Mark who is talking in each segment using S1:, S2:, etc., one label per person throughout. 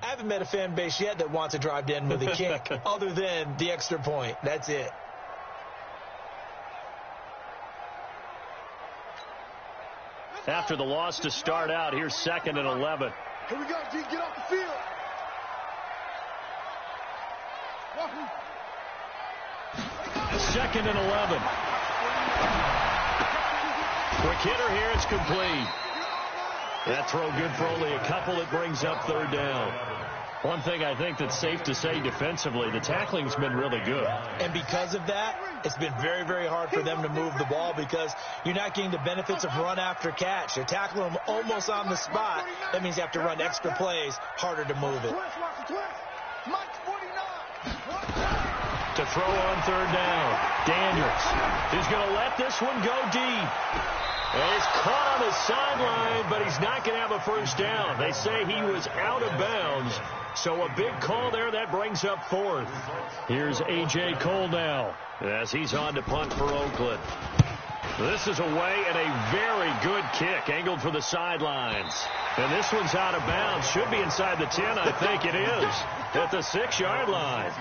S1: I haven't met a fan base yet that wants to drive to end with a kick other than the extra point. That's it.
S2: After the loss to start out, here's 2nd and 11.
S3: Here we go, G. Get off the field.
S2: Second and 11. Quick hitter here. It's complete. That throw good for only a couple. It brings up 3rd down. One thing I think that's safe to say defensively, the tackling's been really good.
S1: And because of that, it's been very, very hard for them to move the ball because you're not getting the benefits of run after catch. You're tackling them almost on the spot. That means you have to run extra plays, harder to move it.
S2: To throw on 3rd down. Daniels is going to let this one go deep. And he's caught on the sideline, but he's not going to have a 1st down. They say he was out of bounds. So a big call there. That brings up 4th. Here's A.J. Cole now as he's on to punt for Oakland. This is away and a very good kick angled for the sidelines. And this one's out of bounds. Should be inside the 10. I think it is at the 6-yard line.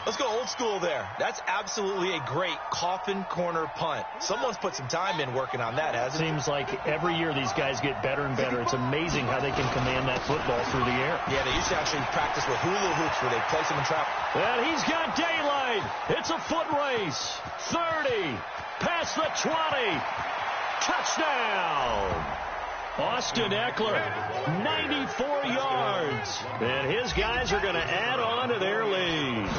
S1: Let's go old school there. That's absolutely a great coffin corner punt. Someone's put some time in working on that, hasn't it?
S2: Seems like every year these guys get better and better. It's amazing how they can command that football through the air.
S1: Yeah, they used to actually practice with hula hoops where they place them in trap.
S2: And he's got daylight. It's a foot race. 30. Past the 20. Touchdown. Austin Eckler, 94 yards. And his guys are going to add on to their lead.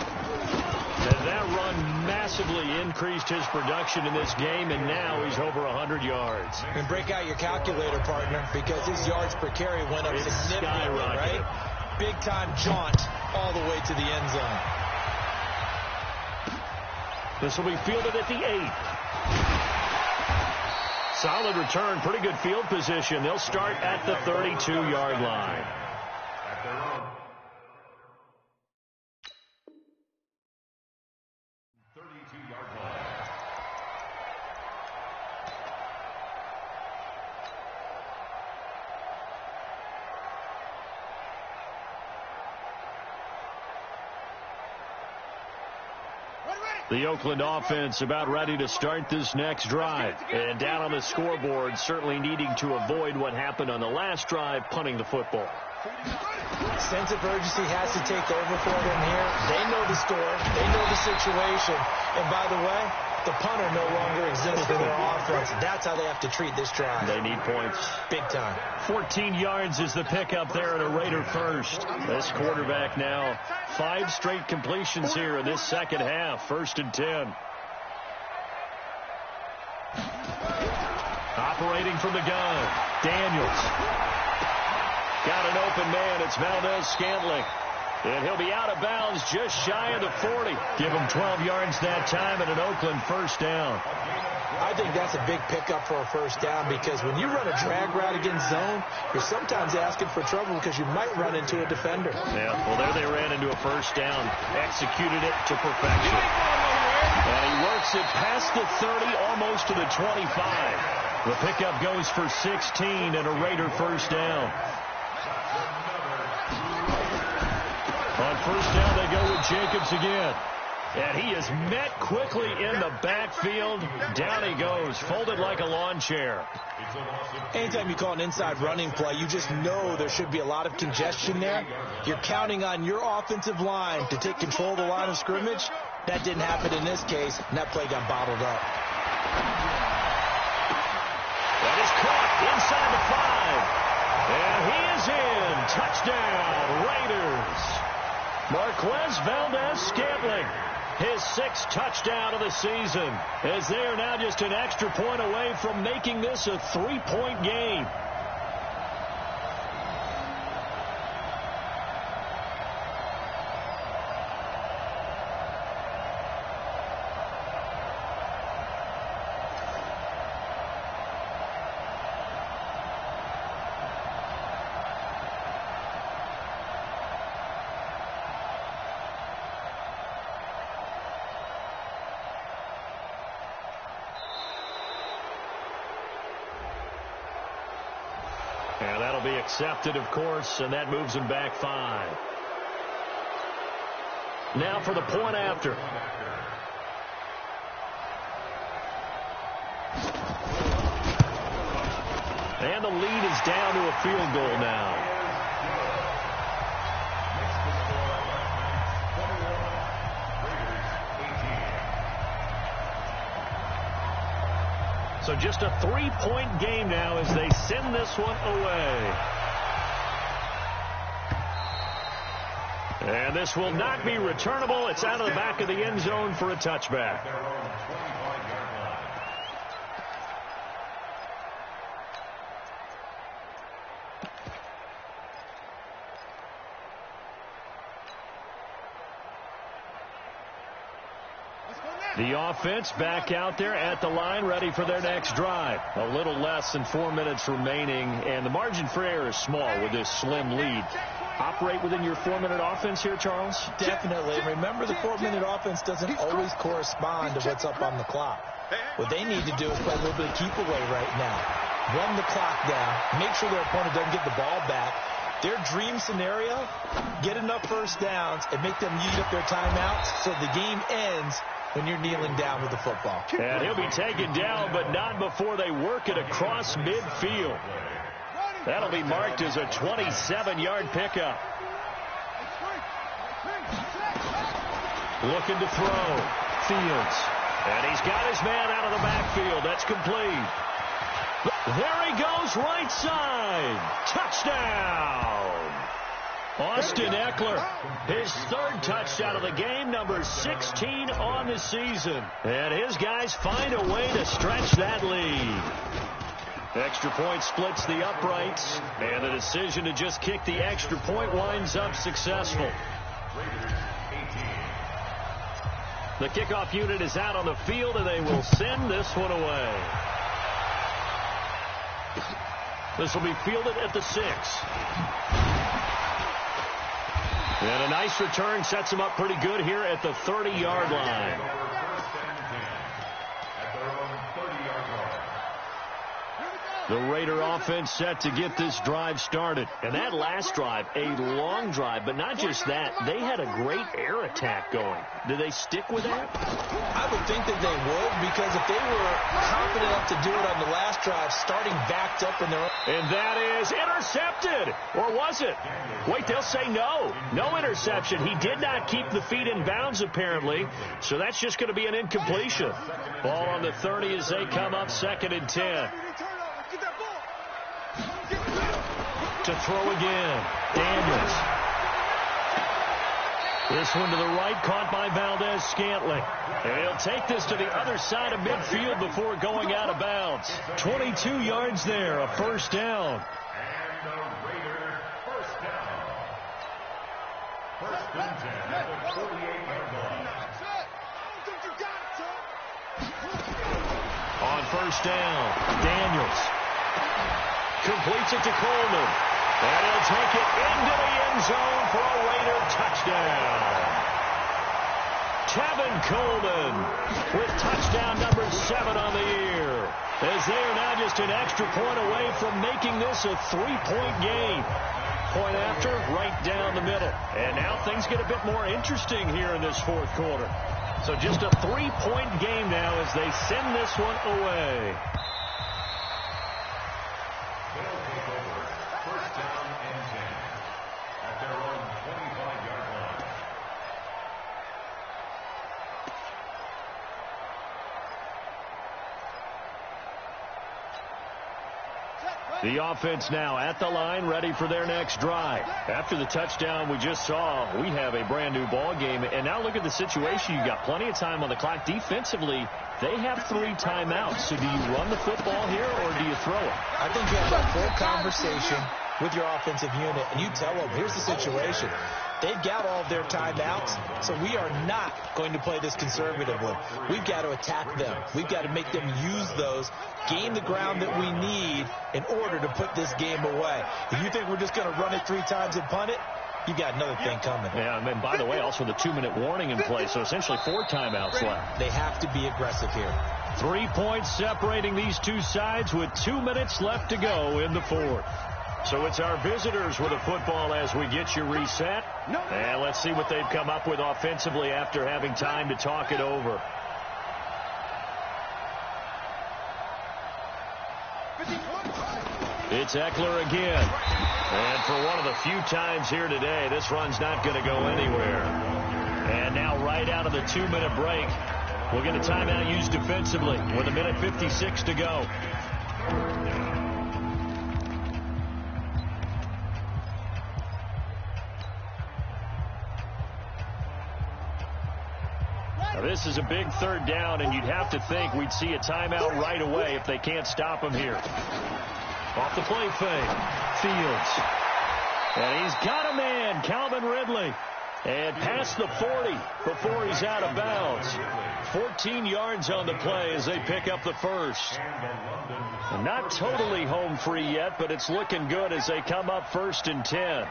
S2: And that run massively increased his production in this game, and now he's over 100 yards.
S1: And break out your calculator, partner, because his yards per carry went up significantly, right? Big-time jaunt all the way to the end zone.
S2: This will be fielded at the 8. Solid return, pretty good field position. They'll start at the 32-yard line. The Oakland offense about ready to start this next drive. And down on the scoreboard, certainly needing to avoid what happened on the last drive, punting the football.
S1: Sense of urgency has to take over for them here. They know the score. They know the situation. And by the way, the punter no longer exists in their offense. That's how they have to treat this drive.
S2: They need points.
S1: Big time.
S2: 14 yards is the pickup there at a Raider first. This quarterback now 5 straight completions here in this second half. 1st and 10. Operating from the gun. Daniels. Got an open man. It's Valdez-Scantling. And he'll be out of bounds just shy of the 40. Give him 12 yards that time and an Oakland 1st down.
S1: I think that's a big pickup for a 1st down because when you run a drag route against zone, you're sometimes asking for trouble because you might run into a defender.
S2: Yeah, well, there they ran into a 1st down. Executed it to perfection. And he works it past the 30, almost to the 25. The pickup goes for 16 and a Raider 1st down. On 1st down, they go with Jacobs again. And he is met quickly in the backfield. Down he goes, folded like a lawn chair.
S1: Anytime you call an inside running play, you just know there should be a lot of congestion there. You're counting on your offensive line to take control of the line of scrimmage. That didn't happen in this case, and that play got bottled up.
S2: That is caught inside the 5. And he is in. Touchdown, Raiders. Marquez Valdez-Scantling, his 6th touchdown of the season, as they are now just an extra point away from making this a 3-point game. And that'll be accepted, of course, and that moves him back 5. Now for the point after. And the lead is down to a field goal now. So just a 3-point game now as they send this one away. And this will not be returnable. It's out of the back of the end zone for a touchback. The offense back out there at the line, ready for their next drive. A little less than 4 minutes remaining, and the margin for error is small with this slim lead. Operate within your 4-minute offense here, Charles?
S1: Definitely. Remember, the 4-minute offense doesn't always correspond to what's up on the clock. What they need to do is play a little bit of keep away right now. Run the clock down. Make sure their opponent doesn't get the ball back. Their dream scenario, get enough first downs and make them use up their timeouts so the game ends when you're kneeling down with the football.
S2: And he'll be taken down, but not before they work it across midfield. That'll be marked as a 27-yard pickup. Looking to throw. Fields. And he's got his man out of the backfield. That's complete. There he goes, right side. Touchdown. Austin Eckler, his 3rd touchdown of the game, number 16 on the season. And his guys find a way to stretch that lead. Extra point splits the uprights, and the decision to just kick the extra point winds up successful. The kickoff unit is out on the field, and they will send this one away. This will be fielded at the 6. And a nice return sets him up pretty good here at the 30-yard line. The Raider offense set to get this drive started. And that last drive, a long drive, but not just that. They had a great air attack going. Did they stick with that?
S1: I would think that they would, because if they were confident enough to do it on the last drive, starting backed up in their own...
S2: And that is intercepted. Or was it? Wait, they'll say no. No interception. He did not keep the feet in bounds, apparently. So that's just going to be an incompletion. Ball on the 30 as they come up 2nd and 10. To throw again. Daniels. This one to the right, caught by Valdez-Scantling. And he'll take this to the other side of midfield before going out of bounds. 22 yards there, a first down.
S4: And the Raiders first down. First and 10 at the 48-yard line.
S2: On first down, Daniels completes it to Coleman. And he'll take it into the end zone for a Raider touchdown. Tevin Coleman with touchdown number 7 on the year. As they are now just an extra point away from making this a 3-point game. Point after, right down the middle. And now things get a bit more interesting here in this 4th quarter. So just a 3-point game now as they send this one away. The offense now at the line, ready for their next drive. After the touchdown we just saw, we have a brand new ball game. And now look at the situation. You've got plenty of time on the clock. Defensively, they have 3 timeouts. So do you run the football here or do you throw it?
S1: I think you have a full conversation with your offensive unit, and you tell them, here's the situation. They've got all of their timeouts, so we are not going to play this conservatively. We've got to attack them. We've got to make them use those, gain the ground that we need in order to put this game away. If you think we're just going to run it 3 times and punt it, you got another thing coming.
S2: Yeah, and by the way, also the 2-minute warning in play, so essentially 4 timeouts left.
S1: They have to be aggressive here.
S2: 3 points separating these two sides with 2 minutes left to go in the 4th. So it's our visitors with a football as we get you reset. And let's see what they've come up with offensively after having time to talk it over. It's Eckler again. And for one of the few times here today, this run's not going to go anywhere. And now right out of the 2-minute break, we'll get a timeout used defensively with 1:56 to go. Now this is a big third down, and you'd have to think we'd see a timeout right away if they can't stop him here. Off the play fake, Fields. And he's got a man, Calvin Ridley. And past the 40 before he's out of bounds. 14 yards on the play as they pick up the first. And not totally home free yet, but it's looking good as they come up 1st and 10.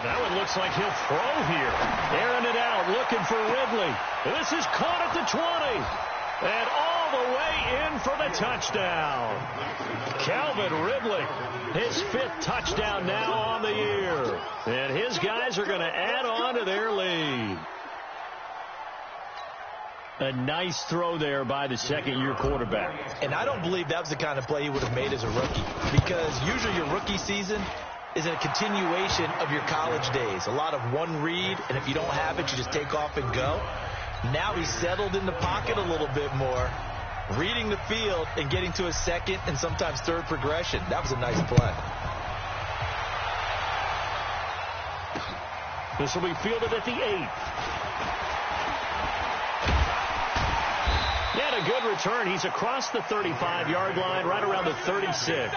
S2: Now it looks like he'll throw here. Airing it out, looking for Ridley. This is caught at the 20. And all the way in for the touchdown. Calvin Ridley, his 5th touchdown now on the year. And his guys are going to add on to their lead. A nice throw there by the second-year quarterback.
S1: And I don't believe that was the kind of play he would have made as a rookie. Because usually your rookie season is a continuation of your college days. A lot of one read, and if you don't have it, you just take off and go. Now he's settled in the pocket a little bit more, reading the field and getting to a second and sometimes third progression. That was a nice play.
S2: This will be fielded at the 8. And a good return. He's across the 35-yard line, right around the 36.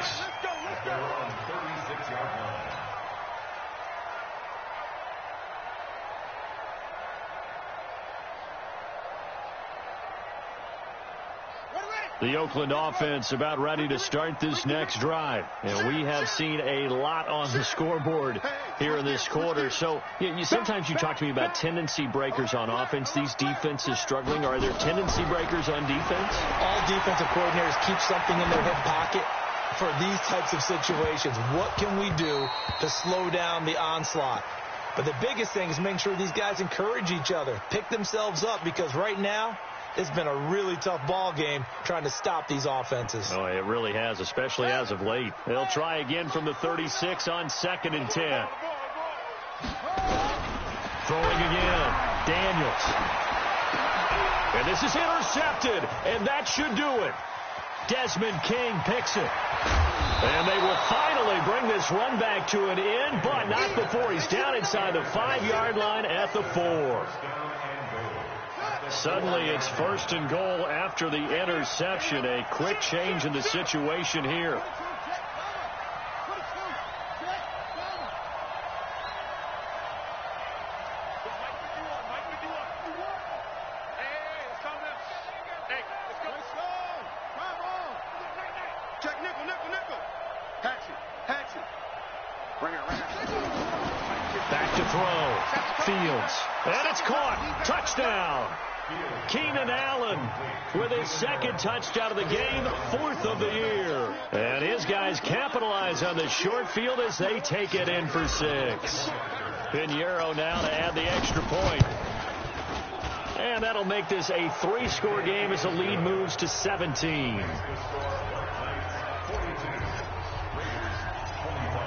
S2: The Oakland offense about ready to start this next drive. And we have seen a lot on the scoreboard here in this quarter. So sometimes you talk to me about tendency breakers on offense. These defenses struggling. Are there tendency breakers on defense?
S1: All defensive coordinators keep something in their hip pocket for these types of situations. What can we do to slow down the onslaught? But the biggest thing is making sure these guys encourage each other, pick themselves up, because right now, it's been a really tough ball game trying to stop these offenses.
S2: Oh, it really has, especially as of late. They'll try again from the 36 on 2nd and 10. Throwing again, Daniels. And this is intercepted, and that should do it. Desmond King picks it. And they will finally bring this run back to an end, but not before he's down inside the 5-yard line at the 4. Suddenly it's 1st and goal after the interception. A quick change in the situation here. Back to throw. Fields. And it's caught. Touchdown. Keenan Allen with his 2nd touchdown of the game, 4th of the year. And his guys capitalize on the short field as they take it in for 6. Pinheiro now to add the extra point. And that'll make this a 3-score game as the lead moves to 17.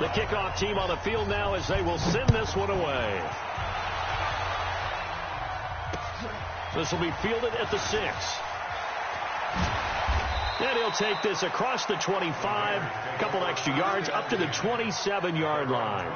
S2: The kickoff team on the field now as they will send this one away. This will be fielded at the 6. And he'll take this across the 25, a couple extra yards, up to the 27-yard line.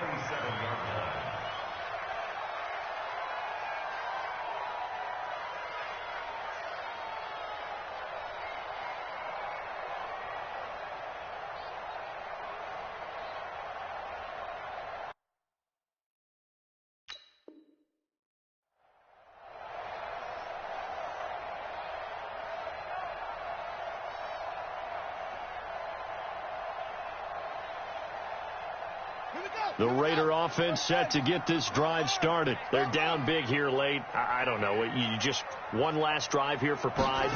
S2: The Raider offense set to get this drive started. They're down big here late. I don't know. You just one last drive here for pride?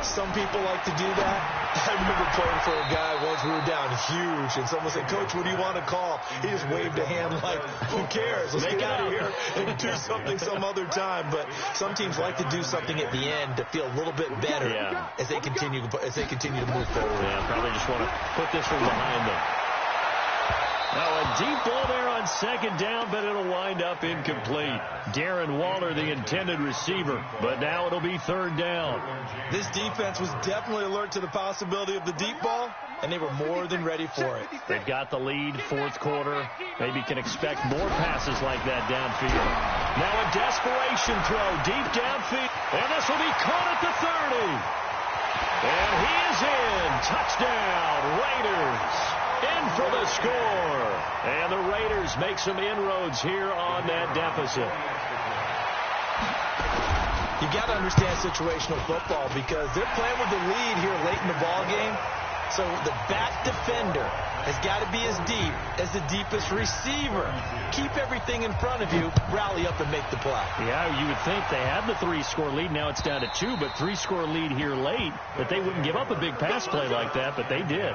S1: Some people like to do that. I remember playing for a guy once. We were down huge, and someone said, "Coach, what do you want to call?" He just waved a hand like, "Who cares? Let's get out of here and do something some other time." But some teams like to do something at the end to feel a little bit better as they continue to move forward.
S2: Yeah, probably just want to put this one behind them. Now a deep ball there on second down, but it'll wind up incomplete. Darren Waller, the intended receiver, but now it'll be third down.
S1: This defense was definitely alert to the possibility of the deep ball, and they were more than ready for it.
S2: They've got the lead, fourth quarter. Maybe can expect more passes like that downfield. Now a desperation throw deep downfield, and this will be caught at the 30. And he is in. Touchdown, Raiders. In for the score. And the Raiders make some inroads here on that deficit.
S1: You got to understand situational football because they're playing with the lead here late in the ball game. So the back defender has got to be as deep as the deepest receiver. Keep everything in front of you, rally up and make the play.
S2: Yeah, you would think they had the 3-score lead. Now it's down to 2, but 3-score lead here late. That they wouldn't give up a big pass play like that, but they did.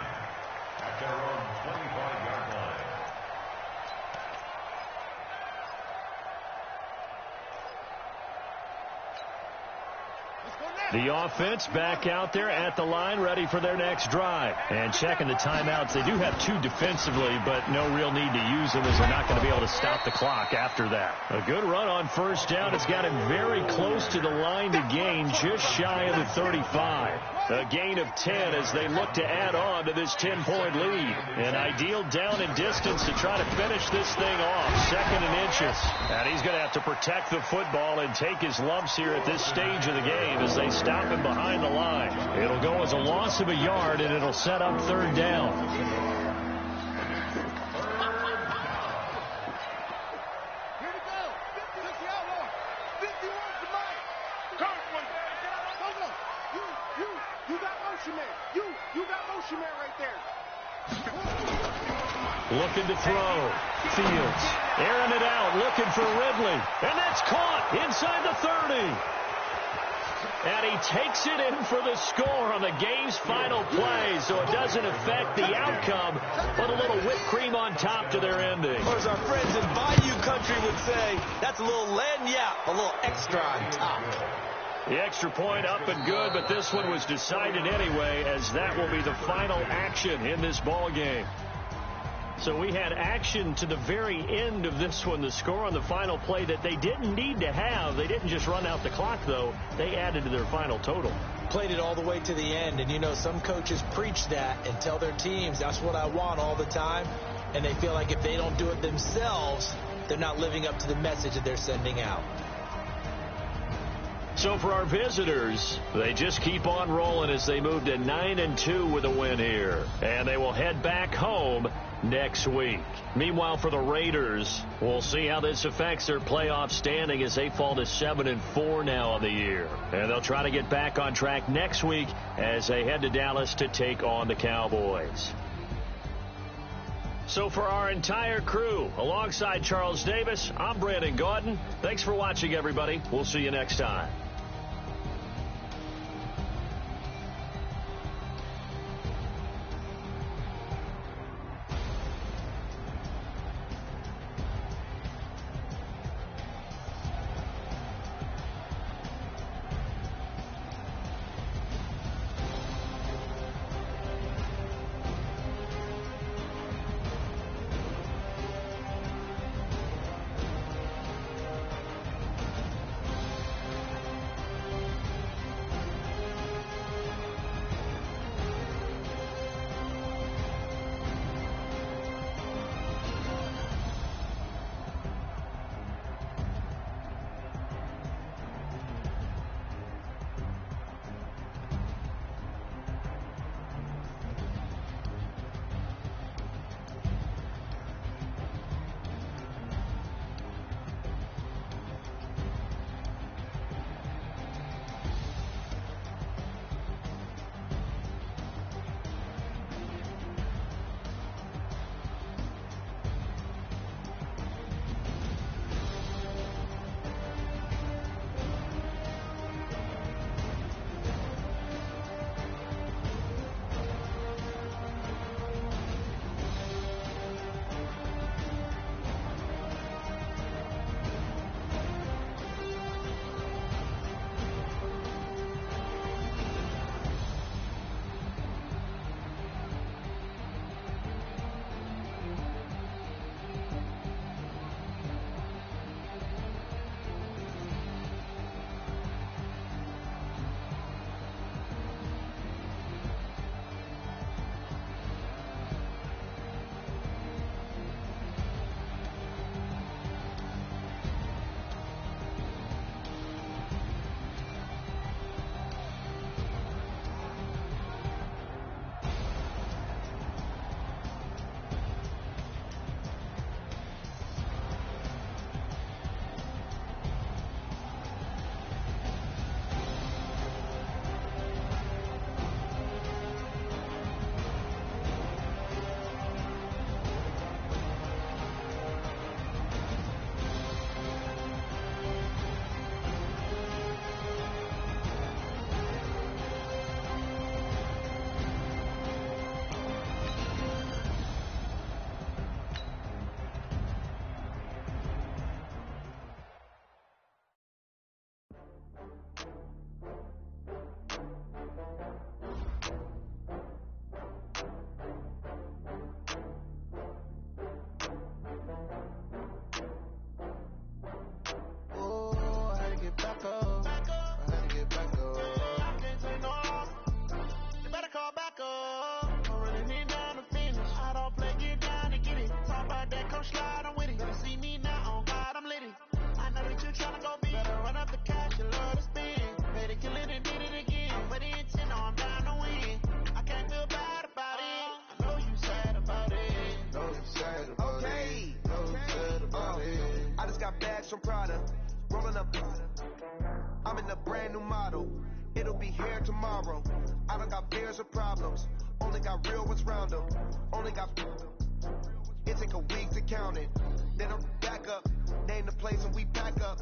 S2: The offense back out there at the line, ready for their next drive. And checking the timeouts. They do have 2 defensively, but no real need to use them as they're not going to be able to stop the clock after that. A good run on first down. It's got him very close to the line to gain, just shy of the 35. A gain of 10 as they look to add on to this 10-point lead. An ideal down and distance to try to finish this thing off. Second and inches. And he's going to have to protect the football and take his lumps here at this stage of the game as they stop him behind the line. It'll go as a loss of a yard, and it'll set up third down. Looking to throw. Fields. Airing it out. Looking for Ridley. And that's caught inside the 30. And he takes it in for the score on the game's final play, so it doesn't affect the outcome. Put a little whipped cream on top to their ending.
S1: Or as our friends in Bayou Country would say, that's a little lagniappe, a little extra on top.
S2: The extra point up and good, but this one was decided anyway, as that will be the final action in this ball game. So we had action to the very end of this one, the score on the final play that they didn't need to have. They didn't just run out the clock, though. They added to their final total.
S1: Played it all the way to the end, and you know, some coaches preach that and tell their teams, that's what I want all the time, and they feel like if they don't do it themselves, they're not living up to the message that they're sending out.
S2: So for our visitors, they just keep on rolling as they move to 9-2 with a win here. And they will head back home next week. Meanwhile, for the Raiders, we'll see how this affects their playoff standing as they fall to 7-4 now on the year. And they'll try to get back on track next week as they head to Dallas to take on the Cowboys. So for our entire crew, alongside Charles Davis, I'm Brandon Gaudin. Thanks for watching, everybody. We'll see you next time.
S5: some Prada, rolling up. I'm in a brand new model. It'll be here tomorrow. I don't got fears or problems. Only got real ones round them. Only got. It take a week to count it. Then I'm back up. Name the place and we pack up.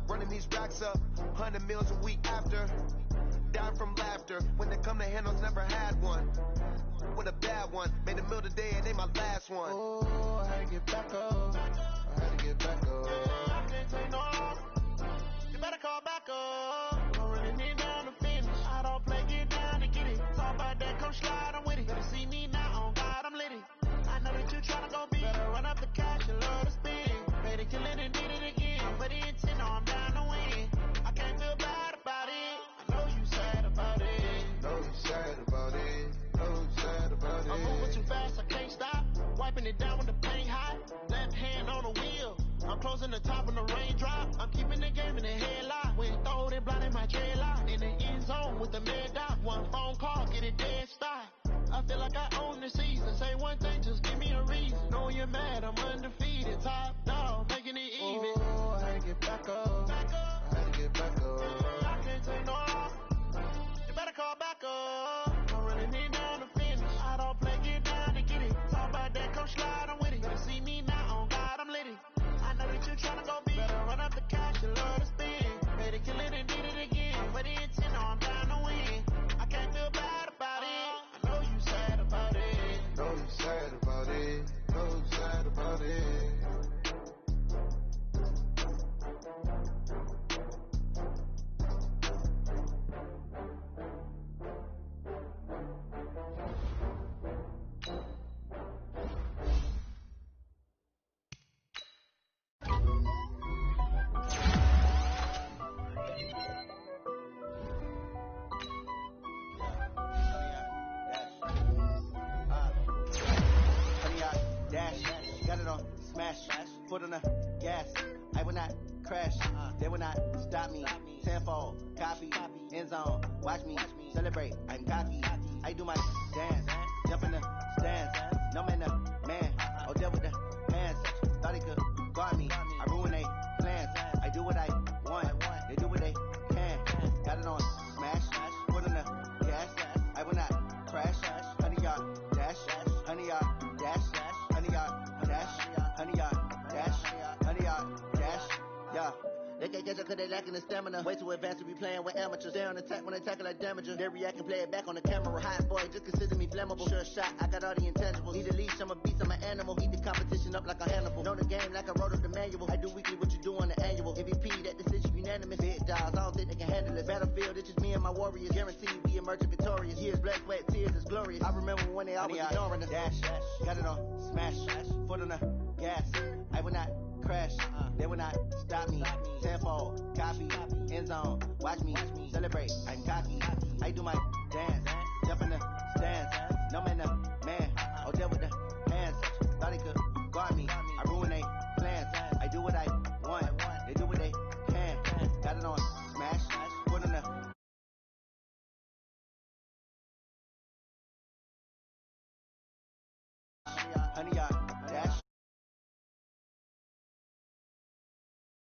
S5: Running these racks up. 100 meals a week after. Down from laughter. When they come to handles, never had one. With a bad one. Made a meal today and ain't my last one.
S6: Oh, I had to get back up. I had to get back up. I can't take no longer. You better call back up. Don't really need down to finish. I don't play, get down to get it. Talk about that, come slide, I'm with it. Better see me now, on God, I'm litty. I know that you tryna go big. Better run up the cash, you love to spend. Pay to kill it and did it again. But the intent, no, I'm down to win. I can't feel bad about it. I know you sad about it.
S5: Know you sad about it. Know you sad about it.
S6: I'm moving too fast, I can't stop. Wiping it down with the paint hot. Left hand on the wheel. I'm closing the top when the raindrop. I'm keeping the game in the headlock. When throw it blind in my dreadlock. In the end zone with the mad dot. One phone call, get it dead stop. I feel like I own the season. Say one thing, just give me a reason. Know you're mad, I'm undefeated. Top dog, making it even.
S5: Oh, I had to get back up. I had to get back up.
S6: I can't take no longer. You better call back up. Don't really need down to finish. I don't play, get down to get it. Talk about that, come slide, I'm with it. Better see me now, on God, I'm litty. I know that you tryna go big. Better run up the cash, you love to spend. Pay to kill it and did it again. But the intent, no, I'm down to win. I can't feel bad about it. I know you sad about it.
S5: Know you sad about it. Know you sad about it.
S7: Got it on smash, foot on the gas. I will not crash, they will not stop me. Tenfold, copy, end zone, watch me celebrate. I'm cocky, I do my dance, jump in the stands. No man, the man, oh deal with the hands. Thought he could guard me, I ruin they plans. I do what I want, they do what they can. Got it on smash, foot on the gas. I will not crash, 100 yard dash, 100 yard dash, 100 yard dash, 100 yard dash, 100 yard dash, yeah. They can't catch up cause they lacking the stamina. Way too advanced to be playing with amateurs. Stay on attack when they tackle like damager. They react and play it back on the camera. Hot boy, just consider me flammable. Sure shot, I got all the intangibles. Need a leash, I'm a beast, I'm an animal. Eat the competition up like a Hannibal. Know the game like I wrote up the manual. I do weekly what you do on the annual. MVP, that decision unanimous. Big dogs, I don't think they can handle it. Battlefield, it's just me and my warriors. Guaranteed we emerging victorious. Years, blood, sweat, tears, it's glorious. I remember when they always ignoring us. Dash, got it on smash, foot on the gas. I will not crash, they will not stop me. Tenfold, copy, end zone, watch me celebrate. I'm cocky, I do my dance, jump in the stands. No man, the man, oh deal with the